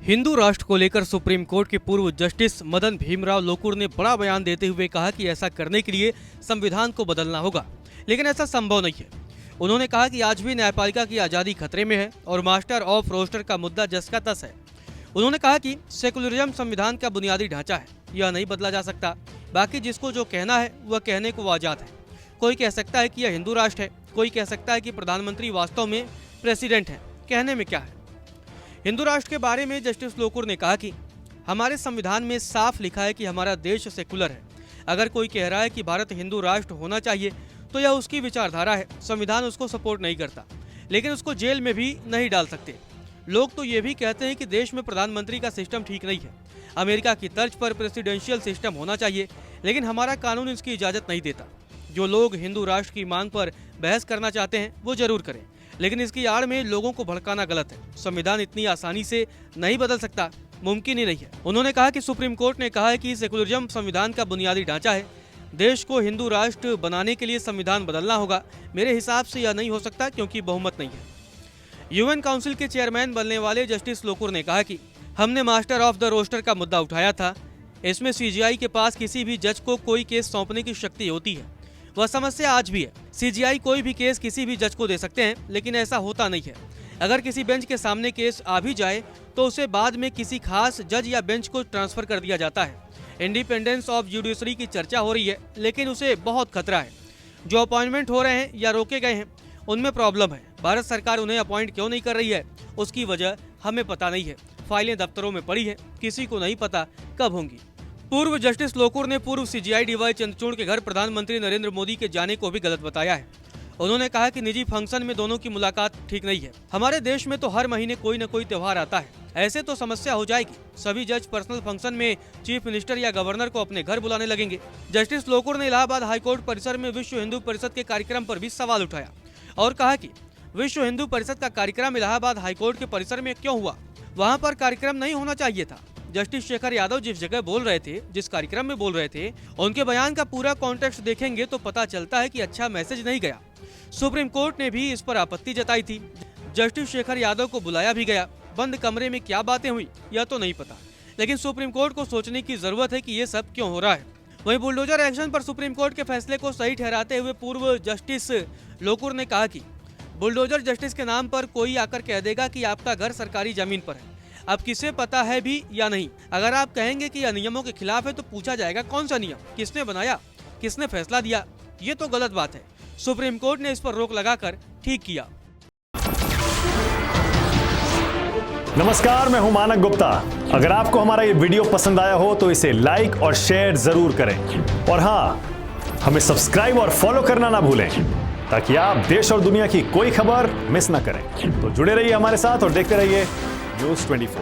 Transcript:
हिंदू राष्ट्र को लेकर सुप्रीम कोर्ट के पूर्व जस्टिस मदन भीमराव लोकुर ने बड़ा बयान देते हुए कहा कि ऐसा करने के लिए संविधान को बदलना होगा, लेकिन ऐसा संभव नहीं है। उन्होंने कहा कि आज भी न्यायपालिका की आज़ादी खतरे में है और मास्टर ऑफ रोस्टर का मुद्दा जस का तस है। उन्होंने कहा कि सेकुलरिज्म संविधान का बुनियादी ढांचा है, यह नहीं बदला जा सकता। बाकी जिसको जो कहना है वह कहने को आज़ाद है। कोई कह सकता है कि यह हिंदू राष्ट्र है, कोई कह सकता है कि प्रधानमंत्री वास्तव में प्रेसिडेंट है, कहने में क्या है। हिंदू राष्ट्र के बारे में जस्टिस लोकुर ने कहा कि हमारे संविधान में साफ लिखा है कि हमारा देश सेकुलर है। अगर कोई कह रहा है कि भारत हिंदू राष्ट्र होना चाहिए तो यह उसकी विचारधारा है, संविधान उसको सपोर्ट नहीं करता, लेकिन उसको जेल में भी नहीं डाल सकते। लोग तो ये भी कहते हैं कि देश में प्रधानमंत्री का सिस्टम ठीक नहीं है, अमेरिका की तर्ज पर प्रेसिडेंशियल सिस्टम होना चाहिए, लेकिन हमारा कानून इसकी इजाज़त नहीं देता। जो लोग हिंदू राष्ट्र की मांग पर बहस करना चाहते हैं वो जरूर करें, लेकिन इसकी आड़ में लोगों को भड़काना गलत है। संविधान इतनी आसानी से नहीं बदल सकता, मुमकिन ही नहीं है। उन्होंने कहा कि सुप्रीम कोर्ट ने कहा है कि सेकुलरिज्म संविधान का बुनियादी ढांचा है, देश को हिंदू राष्ट्र बनाने के लिए संविधान बदलना होगा। मेरे हिसाब से यह नहीं हो सकता क्योंकि बहुमत नहीं है। यूएन काउंसिल के चेयरमैन बनने वाले जस्टिस लोकुर ने कहा कि हमने मास्टर ऑफ द रोस्टर का मुद्दा उठाया था। इसमें सीजीआई के पास किसी भी जज को कोई केस सौंपने की शक्ति होती है, वह समस्या आज भी है। सीजीआई कोई भी केस किसी भी जज को दे सकते हैं, लेकिन ऐसा होता नहीं है। अगर किसी बेंच के सामने केस आ भी जाए तो उसे बाद में किसी खास जज या बेंच को ट्रांसफर कर दिया जाता है। इंडिपेंडेंस ऑफ जुडिशरी की चर्चा हो रही है, लेकिन उसे बहुत खतरा है। जो अपॉइंटमेंट हो रहे हैं या रोके गए हैं उनमें प्रॉब्लम है। भारत सरकार उन्हें अपॉइंट क्यों नहीं कर रही है, उसकी वजह हमें पता नहीं है। फाइलें दफ्तरों में पड़ी है, किसी को नहीं पता कब होंगी। पूर्व जस्टिस लोकुर ने पूर्व सीजीआई डीवाई चंद्रचूड़ के घर प्रधानमंत्री नरेंद्र मोदी के जाने को भी गलत बताया है। उन्होंने कहा कि निजी फंक्शन में दोनों की मुलाकात ठीक नहीं है। हमारे देश में तो हर महीने कोई न कोई त्योहार आता है, ऐसे तो समस्या हो जाएगी। सभी जज पर्सनल फंक्शन में चीफ मिनिस्टर या गवर्नर को अपने घर बुलाने लगेंगे। जस्टिस लोकुर ने इलाहाबाद हाईकोर्ट परिसर में विश्व हिंदू परिषद के कार्यक्रम पर भी सवाल उठाया और कहा कि विश्व हिंदू परिषद का कार्यक्रम इलाहाबाद हाईकोर्ट के परिसर में क्यों हुआ, वहाँ पर कार्यक्रम नहीं होना चाहिए था। जस्टिस शेखर यादव जिस जगह बोल रहे थे, जिस कार्यक्रम में बोल रहे थे, उनके बयान का पूरा कॉन्टेक्स्ट देखेंगे तो पता चलता है कि अच्छा मैसेज नहीं गया। सुप्रीम कोर्ट ने भी इस पर आपत्ति जताई थी। जस्टिस शेखर यादव को बुलाया भी गया। बंद कमरे में क्या बातें हुई यह तो नहीं पता, लेकिन सुप्रीम कोर्ट को सोचने की जरूरत है कि ये सब क्यों हो रहा है। वहीं बुलडोजर एक्शन पर सुप्रीम कोर्ट के फैसले को सही ठहराते हुए पूर्व जस्टिस लोकुर ने कहा कि बुलडोजर जस्टिस के नाम पर कोई आकर कह देगा कि आपका घर सरकारी जमीन पर है। अब किसे पता है भी या नहीं। अगर आप कहेंगे कि यह नियमों के खिलाफ है तो पूछा जाएगा कौन सा नियम, किसने बनाया, किसने फैसला दिया। ये तो गलत बात है। सुप्रीम कोर्ट ने इस पर रोक लगाकर ठीक किया। नमस्कार, मैं हूं मानक गुप्ता। अगर आपको हमारा ये वीडियो पसंद आया हो तो इसे लाइक और शेयर जरूर करें, और हाँ, हमें सब्सक्राइब और फॉलो करना ना भूलें ताकि आप देश और दुनिया की कोई खबर मिस ना करें। तो जुड़े रहिए हमारे साथ और देखते रहिए न्यूज़ 24।